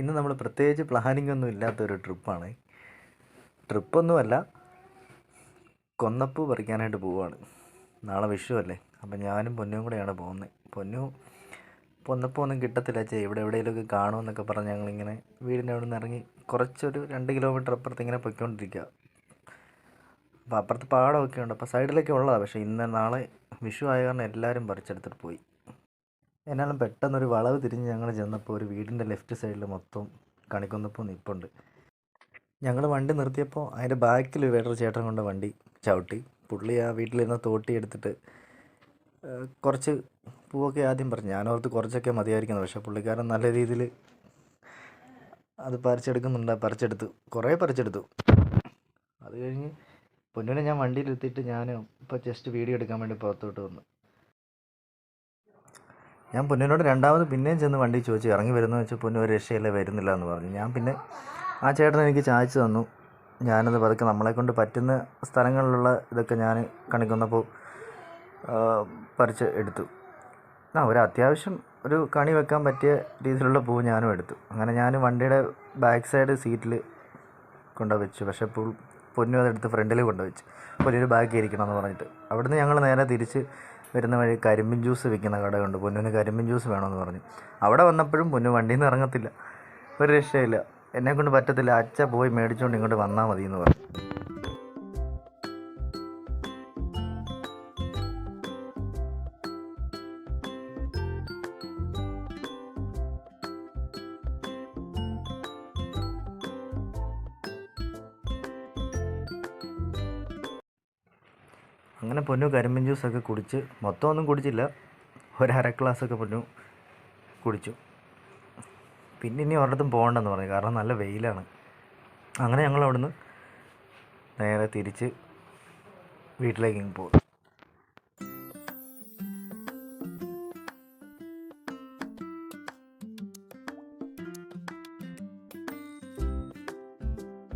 ഇന്ന് നമ്മൾ പ്രത്യേകിച്ച് പ്ലാനിംഗ് ഒന്നും ഇല്ലാത്തൊരു ട്രിപ്പാണ്. ട്രിപ്പൊന്നുമല്ല, കൊന്നപ്പൂ പറിക്കാനായിട്ട് പോവുകയാണ്. നാളെ വിഷു അല്ലേ, അപ്പം ഞാനും പൊന്നും കൂടെയാണ് പോകുന്നത്. പൊന്നു കൊന്നപ്പൂ ഒന്നും കിട്ടത്തില്ല ചേ, ഇവിടെ എവിടെയെങ്കിലുമൊക്കെ കാണുമെന്നൊക്കെ പറഞ്ഞ് ഞങ്ങളിങ്ങനെ വീടിൻ്റെ അവിടെ നിന്ന് ഇറങ്ങി കുറച്ചൊരു 2 കിലോമീറ്റർ അപ്പുറത്ത് ഇങ്ങനെ പൊയ്ക്കൊണ്ടിരിക്കുക. അപ്പോൾ അപ്പുറത്ത് പാടമൊക്കെ ഉണ്ട്, അപ്പോൾ സൈഡിലൊക്കെ ഉള്ളതാണ്. പക്ഷേ നാളെ വിഷു ആയ കാരണം എല്ലാവരും പറിച്ചെടുത്തിട്ട് പോയി. എന്നാലും പെട്ടെന്നൊരു വളവ് തിരിഞ്ഞ് ഞങ്ങൾ ചെന്നപ്പോൾ ഒരു വീടിൻ്റെ ലെഫ്റ്റ് സൈഡിൽ മൊത്തം കണിക്കൊന്നപ്പൂ നിൽപ്പുണ്ട്. ഞങ്ങൾ വണ്ടി നിർത്തിയപ്പോൾ അതിൻ്റെ ബാക്കിൽ വേറൊരു ചേട്ടൻ കൊണ്ട് വണ്ടി ചവിട്ടി. പുള്ളി ആ വീട്ടിലിരുന്ന തോട്ടി എടുത്തിട്ട് കുറച്ച് പൂവൊക്കെ ആദ്യം പറഞ്ഞു. ഞാനോർത്ത് കുറച്ചൊക്കെ മതിയായിരിക്കുന്നത്, പക്ഷേ പുള്ളിക്കാരൻ നല്ല രീതിയിൽ അത് പറിച്ചെടുത്തു, കുറേ പറിച്ചെടുത്തു. അത് കഴിഞ്ഞ് പൊന്നിനെ ഞാൻ വണ്ടിയിലെത്തിയിട്ട് ഞാൻ ഇപ്പോൾ ജസ്റ്റ് വീഡിയോ എടുക്കാൻ വേണ്ടി പുറത്തോട്ട് വന്നു. ഞാൻ പൊന്നിനോട് രണ്ടാമത് പിന്നെയും ചെന്ന് വണ്ടി ചോദിച്ചു ഇറങ്ങി വരുന്നു വെച്ചാൽ പൊന്നു ഒരു രക്ഷയില്ല, വരുന്നില്ല എന്ന് പറഞ്ഞു. ഞാൻ പിന്നെ ആ ചേട്ടൻ എനിക്ക് ചായച്ച് തന്നു. ഞാനത് പതുക്കെ നമ്മളെക്കൊണ്ട് പറ്റുന്ന സ്ഥലങ്ങളിലുള്ള ഇതൊക്കെ ഞാൻ കണിക്കൊന്നപ്പോൾ പറിച്ച് എടുത്തു. ഒരു അത്യാവശ്യം ഒരു കണി വെക്കാൻ പറ്റിയ രീതിയിലുള്ള പൂ ഞാനും എടുത്തു. അങ്ങനെ ഞാൻ വണ്ടിയുടെ ബാക്ക് സൈഡ് സീറ്റിൽ കൊണ്ടുവച്ചു. പക്ഷേ പൊന്നു അതെടുത്ത് ഫ്രണ്ടിൽ കൊണ്ടുവച്ചു. പൊന്നിന് ബാക്കി ഇരിക്കണം എന്ന് പറഞ്ഞിട്ട്. അവിടുന്ന് ഞങ്ങൾ നേരെ തിരിച്ച് വരുന്ന വഴി കരിമ്പിൻ ജ്യൂസ് വിൽക്കുന്ന കടയുണ്ട്. പൊന്നിന് കരിമ്പിൻ ജ്യൂസ് വേണമെന്ന് പറഞ്ഞു. അവിടെ വന്നപ്പോഴും പൊന്നു വണ്ടിയിൽ നിന്ന് ഇറങ്ങത്തില്ല, ഒരു രക്ഷയില്ല. എന്നെക്കൊണ്ട് പറ്റത്തില്ല, അച്ഛ പോയി മേടിച്ചുകൊണ്ട് ഇങ്ങോട്ട് വന്നാൽ മതി എന്ന് പറഞ്ഞു. അങ്ങനെ പൊന്നു കരിമ്പിൻ ജ്യൂസൊക്കെ കുടിച്ച്, മൊത്തമൊന്നും കുടിച്ചില്ല, ഒരു അര ഗ്ലാസ്സൊക്കെ പൊന്നു കുടിച്ചു. പിന്നെ ഇനി ഒരിടത്തും പോകണ്ടെന്ന് പറഞ്ഞു, കാരണം നല്ല വെയിലാണ്. അങ്ങനെ ഞങ്ങൾ അവിടുന്ന് നേരെ തിരിച്ച് വീട്ടിലേക്ക് പോകും.